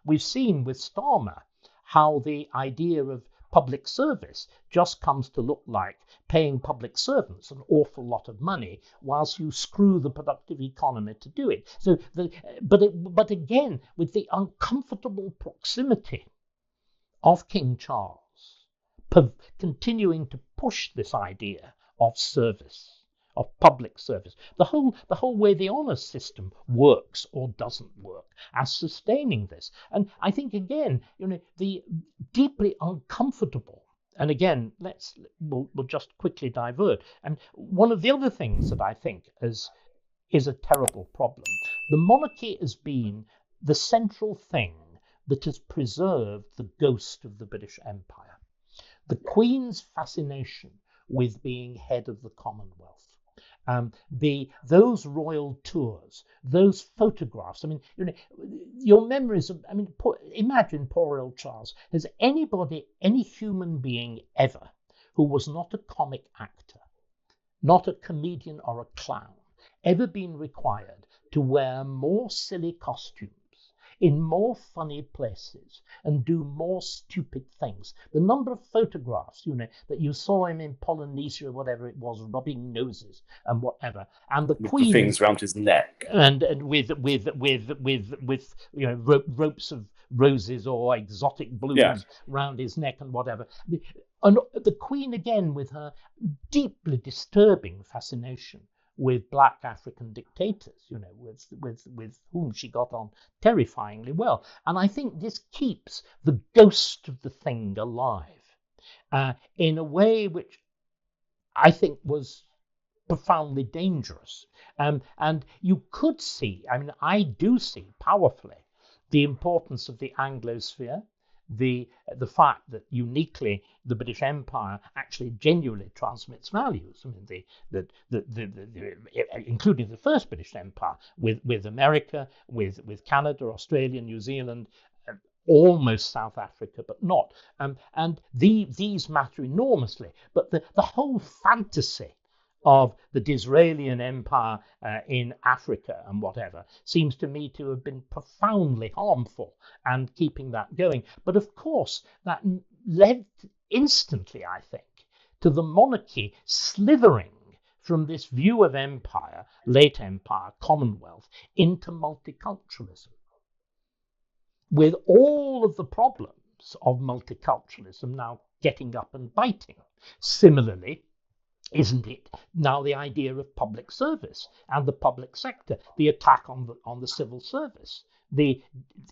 we've seen with Starmer how the idea of public service just comes to look like paying public servants an awful lot of money whilst you screw the productive economy to do it. So, but again, with the uncomfortable proximity of King Charles, continuing to push this idea of service, of public service, the whole way the honours system works or doesn't work, as sustaining this. And I think again, the deeply uncomfortable. And again, we'll just quickly divert. And one of the other things that I think is a terrible problem. The monarchy has been the central thing that has preserved the ghost of the British Empire. The Queen's fascination with being head of the Commonwealth. Those royal tours, those photographs. I mean, your memories of. I mean, imagine poor old Charles. Has anybody, any human being ever, who was not a comic actor, not a comedian or a clown, ever been required to wear more silly costumes in more funny places and do more stupid things? The number of photographs, that you saw him in Polynesia or whatever it was, rubbing noses and whatever, and the Queen, the things around his neck, and with ropes of roses or exotic blooms round his neck and whatever. And the Queen again with her deeply disturbing fascination with black African dictators, with whom she got on terrifyingly well. And I think this keeps the ghost of the thing alive in a way which I think was profoundly dangerous. And you could see, I mean, I do see powerfully the importance of the Anglosphere, the fact that uniquely the British Empire actually genuinely transmits values. I mean, including the first British Empire with America, with Canada, Australia, New Zealand, almost South Africa, but not. And these matter enormously. But the whole fantasy of the Disraelian Empire in Africa and whatever seems to me to have been profoundly harmful and keeping that going. But of course, that led instantly, I think, to the monarchy slithering from this view of empire, late empire, Commonwealth, into multiculturalism, with all of the problems of multiculturalism now getting up and biting. Similarly, isn't it now the idea of public service and the public sector, the attack on the civil service, the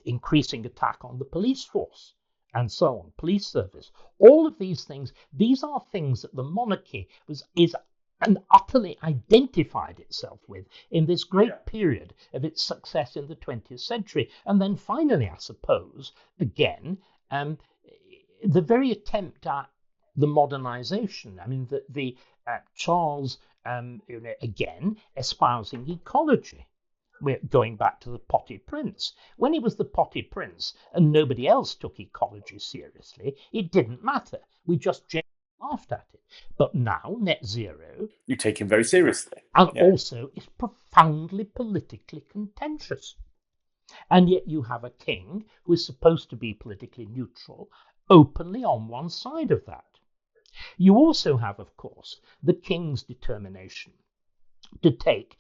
increasing attack on the police force, and so on, police service? All of these things, these are things that the monarchy is and utterly identified itself with in this great period of its success in the 20th century. And then finally, I suppose, again, the very attempt at the modernization. I mean, the Charles, again, espousing ecology. We're going back to the Potty Prince. When he was the Potty Prince and nobody else took ecology seriously, it didn't matter. We just laughed at it. But now, net zero, you take him very seriously. And also is profoundly politically contentious. And yet you have a king who is supposed to be politically neutral, openly on one side of that. You also have, of course, the king's determination to take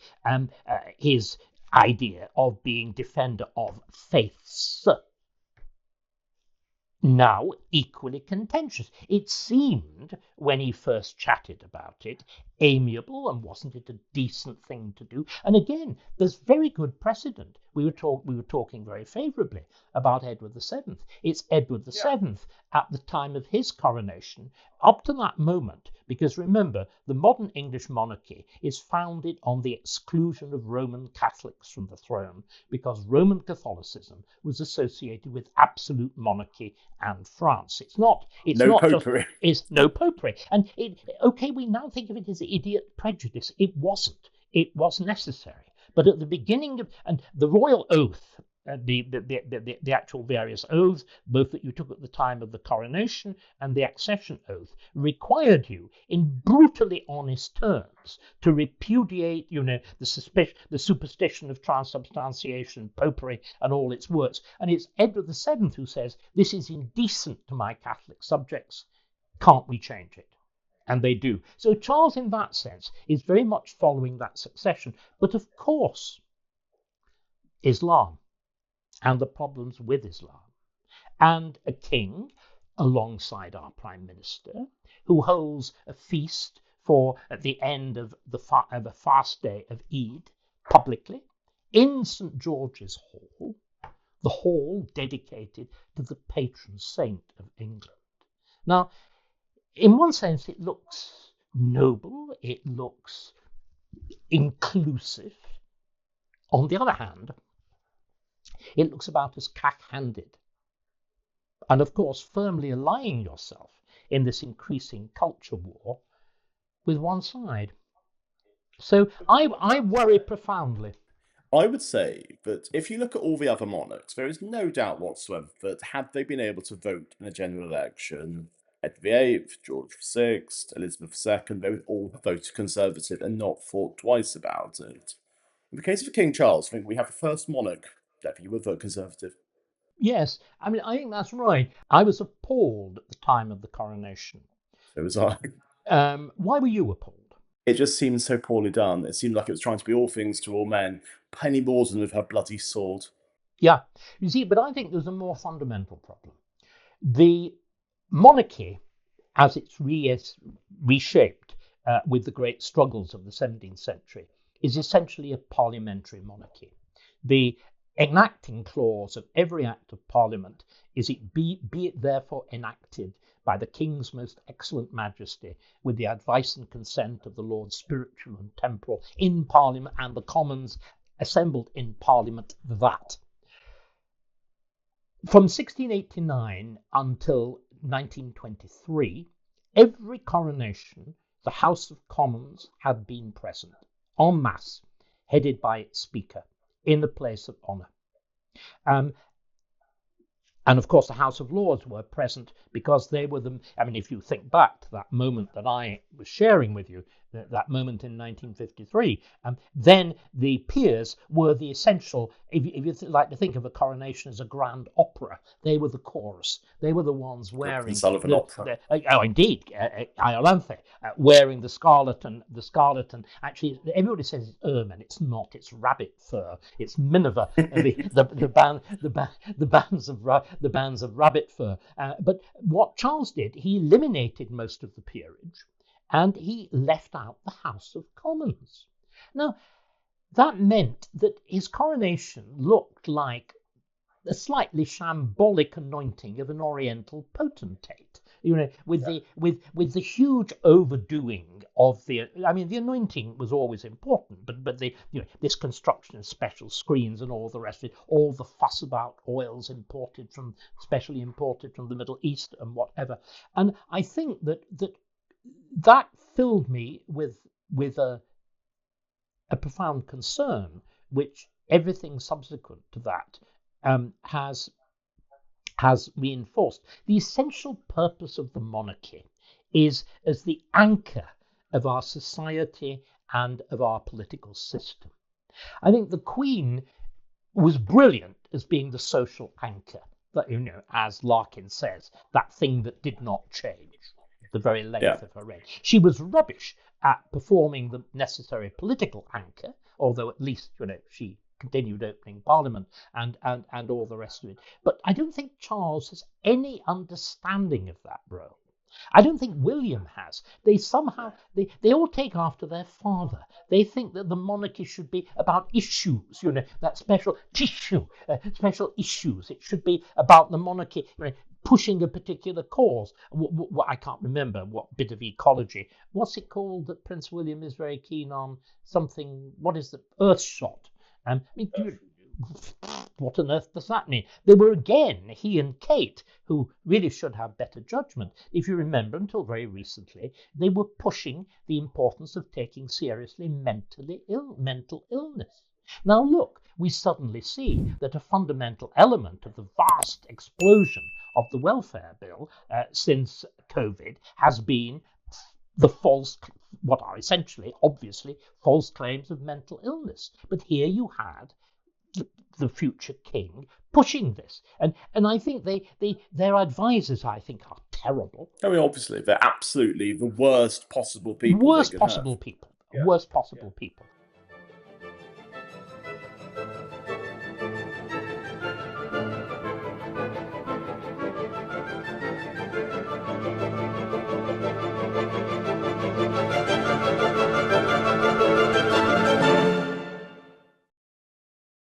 his idea of being defender of faiths, now equally contentious. It seemed, when he first chatted about it, amiable, and wasn't it a decent thing to do? And again, there's very good precedent. We were talking very favourably about Edward VII. It's Edward VII at the time of his coronation, up to that moment, because remember, the modern English monarchy is founded on the exclusion of Roman Catholics from the throne, because Roman Catholicism was associated with absolute monarchy and France. It's no popery. And we now think of it as idiot prejudice. It wasn't. It was necessary. But at the beginning of, and the royal oath the actual various oaths, both that you took at the time of the coronation and the accession oath, required you in brutally honest terms to repudiate, the superstition of transubstantiation, popery, and all its works. And it's Edward VII who says, this is indecent to my Catholic subjects. Can't we change it? And they do. So Charles, in that sense, is very much following that succession. But of course, Islam and the problems with Islam, and a king alongside our prime minister who holds a feast for at the end of a fast day of Eid publicly in St. George's Hall, the hall dedicated to the patron saint of England. Now, in one sense, it looks noble, it looks inclusive. On the other hand, it looks about as cack-handed. And of course, firmly aligning yourself in this increasing culture war with one side. So I worry profoundly. I would say that if you look at all the other monarchs, there is no doubt whatsoever that had they been able to vote in a general election, Edward VIII, George VI, Elizabeth II, they would all have voted Conservative and not thought twice about it. In the case of King Charles, I think we have the first monarch that you would vote Conservative. Yes, I mean, I think that's right. I was appalled at the time of the coronation. So was I. Why were you appalled? It just seemed so poorly done. It seemed like it was trying to be all things to all men. Penny Mordaunt with her bloody sword. Yeah, you see, but I think there's a more fundamental problem. The monarchy, as it's reshaped with the great struggles of the 17th century, is essentially a parliamentary monarchy. The enacting clause of every act of parliament is be it therefore enacted by the King's most excellent majesty with the advice and consent of the Lords spiritual and temporal in parliament and the commons assembled in parliament that. From 1689 until 1923, every coronation the House of Commons had been present en masse, headed by its Speaker, in the place of honour. And of course, the House of Lords were present because they were if you think back to that moment that I was sharing with you, that moment in 1953, then the peers were the essential, if you like to think of a coronation as a grand opera, they were the chorus. They were the ones wearing indeed, Iolanthe, wearing the scarlet and actually everybody says it's ermine. It's not. It's rabbit fur. It's minever. the bands of rabbit fur. But what Charles did, he eliminated most of the peerage, and he left out the House of Commons. Now, that meant that his coronation looked like a slightly shambolic anointing of an Oriental potentate, with the huge overdoing of the anointing was always important, but this construction of special screens and all the rest of it, all the fuss about oils specially imported from the Middle East and whatever. And I think that filled me with a profound concern, which everything subsequent to that has reinforced. The essential purpose of the monarchy is as the anchor of our society and of our political system. I think the Queen was brilliant as being the social anchor, that, as Larkin says, that thing that did not change, the very length of her reign. She was rubbish at performing the necessary political anchor, although at least, she continued opening Parliament and all the rest of it. But I don't think Charles has any understanding of that role. I don't think William has. They all take after their father. They think that the monarchy should be about issues, that special tissue, special issues. It should be about the monarchy, pushing a particular cause. I can't remember what bit of ecology. What's it called that Prince William is very keen on? Something, what is the Earthshot? What on earth does that mean? They were again, he and Kate, who really should have better judgment. If you remember, until very recently, they were pushing the importance of taking seriously mental illness. Now look, we suddenly see that a fundamental element of the vast explosion of the welfare bill since COVID has been the false, what are essentially, obviously, false claims of mental illness. But here you had the future king pushing this, and I think their advisors, I think, are terrible. I mean, obviously, they're absolutely the worst possible people they Worst could have. possible people. Yeah. Worst possible people.